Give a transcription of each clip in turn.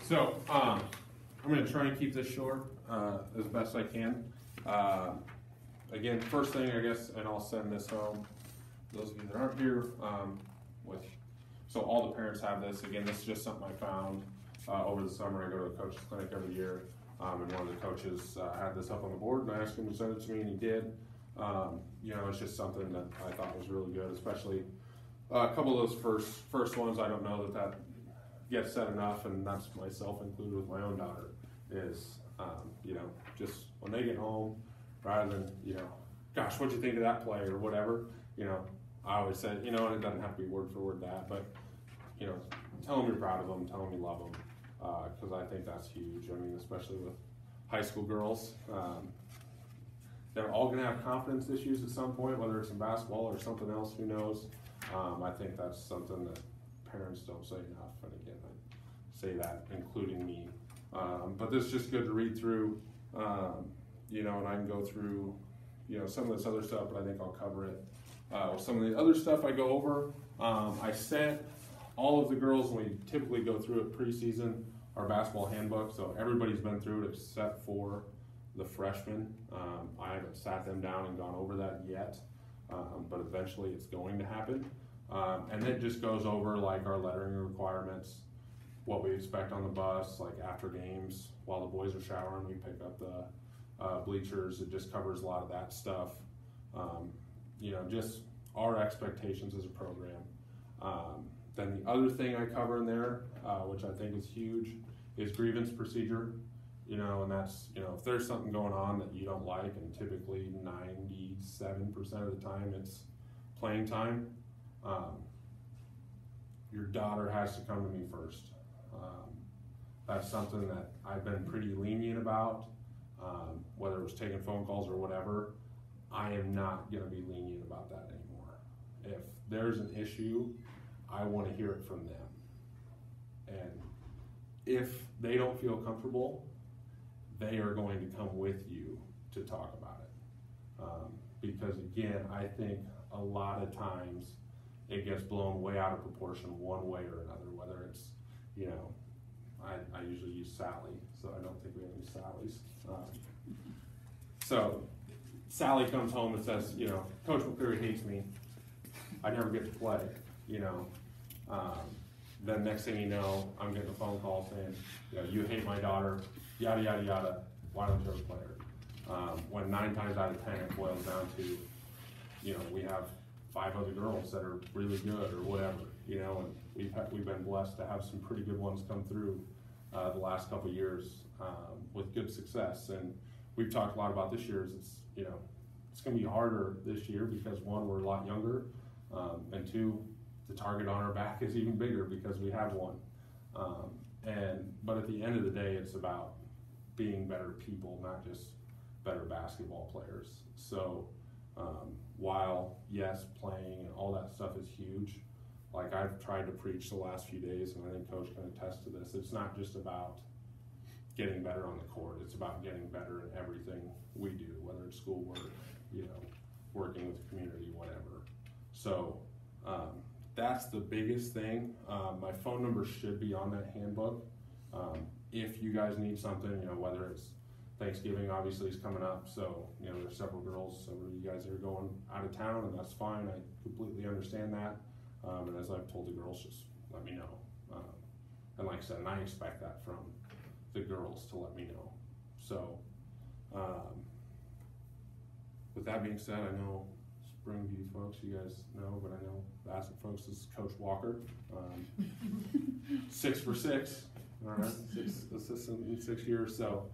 So, I'm going to try and keep this short as best I can. Again, first thing, I guess, and I'll send this home, those of you that aren't here, so all the parents have this. Again, this is just something I found over the summer. I go to a coach's clinic every year, and one of the coaches had this up on the board, and I asked him to send it to me, and he did. It's just something that I thought was really good, especially a couple of those first ones. I don't know that gets said enough, and that's myself included with my own daughter, is, just when they get home, rather than, gosh, what'd you think of that play or whatever, I always say, and it doesn't have to be word for word that, but, tell them you're proud of them, tell them you love them, because I think that's huge. I mean, especially with high school girls, they're all going to have confidence issues at some point, whether it's in basketball or something else, who knows. I think that's something that parents don't say enough, and again, I say that including me. But this is just good to read through, and I can go through, some of this other stuff, but I think I'll cover it. Some of the other stuff I go over, I sent all of the girls, when we typically go through it preseason, our basketball handbook, so everybody's been through it except for the freshmen. I haven't sat them down and gone over that yet, but eventually it's going to happen. And it just goes over like our lettering requirements, what we expect on the bus, like after games, while the boys are showering, we pick up the bleachers. It just covers a lot of that stuff. Just our expectations as a program. Then the other thing I cover in there, which I think is huge, is grievance procedure. And that's, if there's something going on that you don't like, and typically 97% of the time it's playing time, your daughter has to come to me first. That's something that I've been pretty lenient about, whether it was taking phone calls or whatever. I am not going to be lenient about that anymore. If there's an issue, I want to hear it from them. And if they don't feel comfortable, they are going to come with you to talk about it. Because again, I think a lot of times it gets blown way out of proportion one way or another, whether it's, I usually use Sally, so I don't think we have any Sallys. So Sally comes home and says, Coach McCleary hates me. I never get to play, Then next thing you know, I'm getting a phone call saying, you hate my daughter, yada, yada, yada, why don't you ever play her? When 9 times out of 10 it boils down to, we have 5 other girls that are really good or whatever, and we've been blessed to have some pretty good ones come through the last couple of years with good success. And we've talked a lot about this year's, it's going to be harder this year because 1, we're a lot younger, and 2, the target on our back is even bigger because we have 1. But at the end of the day, it's about being better people, not just better basketball players. So while, yes, playing and all that stuff is huge, like I've tried to preach the last few days, and I think Coach can attest to this, it's not just about getting better on the court, it's about getting better in everything we do, whether it's schoolwork, working with the community, whatever. So that's the biggest thing. My phone number should be on that handbook. If you guys need something, whether it's Thanksgiving obviously is coming up, so there's several girls, some of you guys are going out of town, and that's fine. I completely understand that. And as I've told the girls, just let me know. And like I said, and I expect that from the girls to let me know. So with that being said, I know Springview folks, you guys know, but I know Bassett folks, this is Coach Walker. 6 for 6, all right, 6 assistant in 6 years, so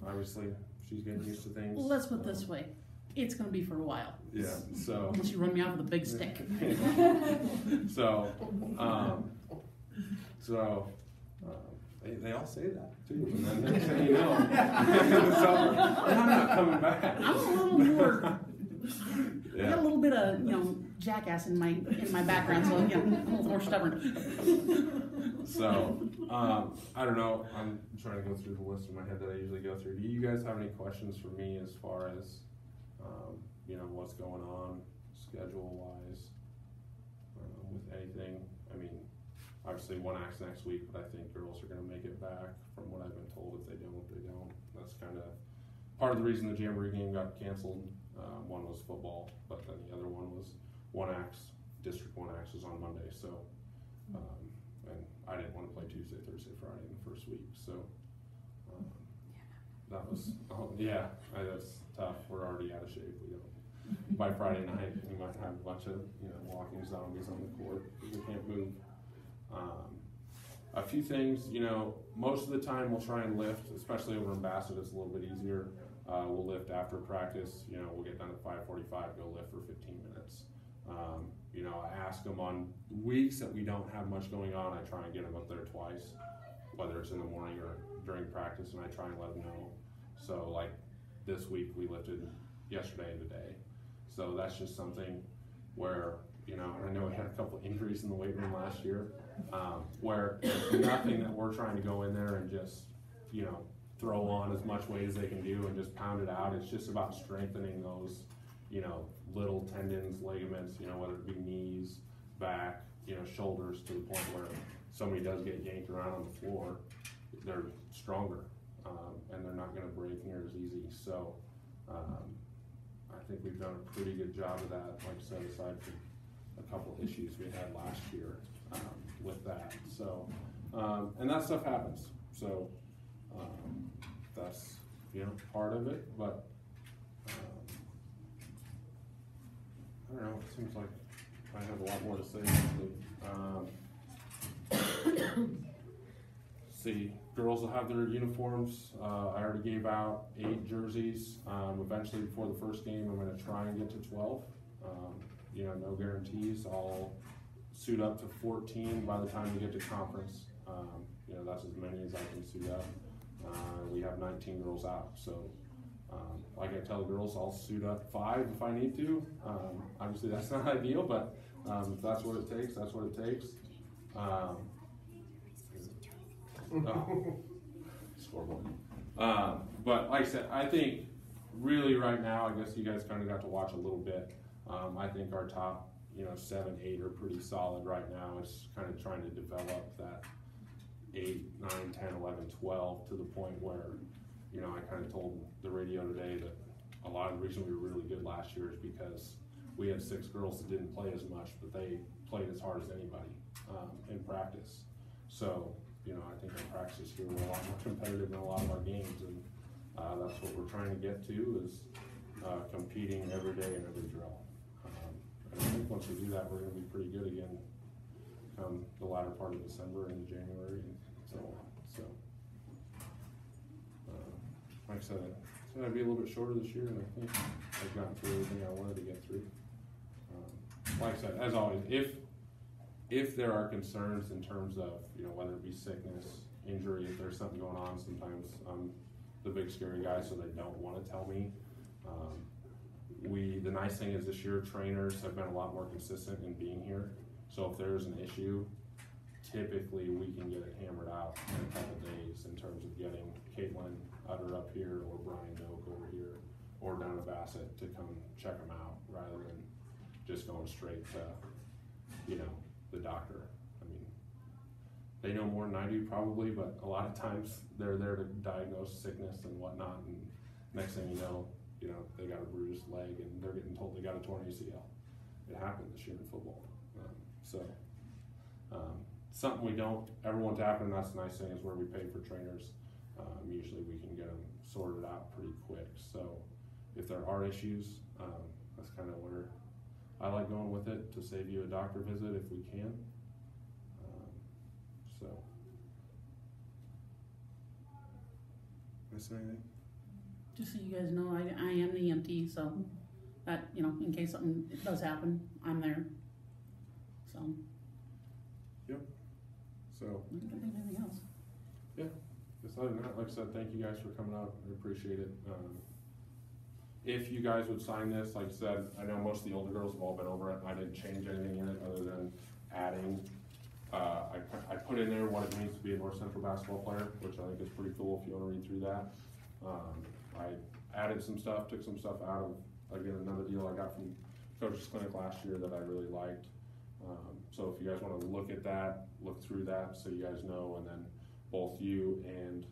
obviously she's getting used to things. Well, let's put it this way, it's going to be for a while. Yeah, so. Unless you run me off with a big stick. They all say that too, and then next thing you know, so, I'm not coming back. I'm a little more. I got a little bit of jackass in my background, so I'm a little more stubborn. So I don't know. I'm trying to go through the list in my head that I usually go through. Do you guys have any questions for me as far as what's going on schedule wise with anything? I mean, obviously one acts next week, but I think girls are gonna make it back from what I've been told. If they don't, they don't. That's kinda part of the reason the Jamboree game got canceled. One was football, but then the other one was one acts, District 1 acts was on Monday, so, and I didn't wanna play Tuesday, Thursday, Friday in the first week, so, that was, that's tough. We're already out of shape. We don't, by Friday night, we might have a bunch of, walking zombies on the court because we can't move. A few things, most of the time we'll try and lift, especially over in Bassett, it's a little bit easier. We'll lift after practice, we'll get done at 5:45, go lift for 15 minutes. I ask them on weeks that we don't have much going on, I try and get them up there twice, whether it's in the morning or during practice, and I try and let them know. So like this week we lifted yesterday and today. So that's just something where, and I know we had a couple injuries in the weight room last year, where it's nothing that we're trying to go in there and just, throw on as much weight as they can do and just pound it out. It's just about strengthening those, little tendons, ligaments, whether it be knees, back, shoulders, to the point where somebody does get yanked around on the floor, they're stronger, and they're not gonna break near as easy. So, I think we've done a pretty good job of that, like I said, aside from a couple issues we had last year, with that. So, and that stuff happens. So, that's, part of it, but, I don't know, it seems like I have a lot more to say. See, girls will have their uniforms. I already gave out 8 jerseys. Eventually, before the first game, I'm going to try and get to 12. No guarantees. I'll suit up to 14 by the time we get to conference. That's as many as I can suit up. We have 19 girls out, so like I tell girls, I'll suit up 5 if I need to. Obviously, that's not ideal, but if that's what it takes, that's what it takes. Scoreboard. But like I said, I think really right now, I guess you guys kind of got to watch a little bit. I think our top, 7, 8 are pretty solid right now. It's kind of trying to develop that 8, 9, 10, 11, 12 to the point where, I kind of told the radio today that a lot of the reason we were really good last year is because we had 6 girls that didn't play as much, but they played as hard as anybody in practice. So, I think our practices here were a lot more competitive than a lot of our games, and that's what we're trying to get to, is competing every day in every drill. And I think once we do that, we're going to be pretty good again come the latter part of December into January and so on. So, like I said, it's going to be a little bit shorter this year, and I think I've gotten through everything I wanted to get through. Like I said, as always, if there are concerns in terms of, whether it be sickness, injury, if there's something going on, sometimes I'm the big scary guy, so they don't want to tell me. The nice thing is this year, trainers have been a lot more consistent in being here. So if there's an issue, typically we can get it hammered out in a couple days in terms of getting Caitlin Utter up here or Brian Doak over here or down to Bassett to come check them out rather than just going straight to, the doctor. I mean, they know more than I do probably, but a lot of times they're there to diagnose sickness and whatnot, and next thing you know, they got a bruised leg and they're getting told they got a torn ACL. It happened this year in football. Something we don't ever want to happen, and that's the nice thing, is where we pay for trainers. Usually we can get them sorted out pretty quick. So if there are issues, that's kind of where I like going with it, to save you a doctor visit if we can. Miss anything? Just so you guys know, I am the EMT, so that, in case something does happen, I'm there. So. Yep. So. I don't think anything else. Yeah. Just other than that, like I said, thank you guys for coming out. I appreciate it. If you guys would sign this, like I said, I know most of the older girls have all been over it. I didn't change anything in it other than adding. I put in there what it means to be a North Central basketball player, which I think is pretty cool if you want to read through that. I added some stuff, took some stuff out of, again, another deal I got from Coach's Clinic last year that I really liked. So if you guys wanna look at that, look through that, so you guys know, and then both you and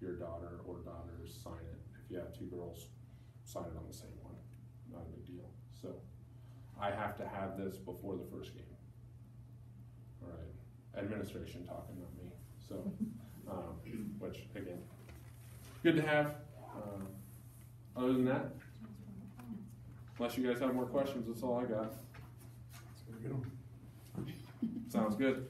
your daughter or daughters sign it. If you have two girls, sign it on the same one, not a big deal. So, I have to have this before the first game. Alright, administration talking, not me, so, which, again, good to have. Other than that, unless you guys have more questions, that's all I got. Sounds good.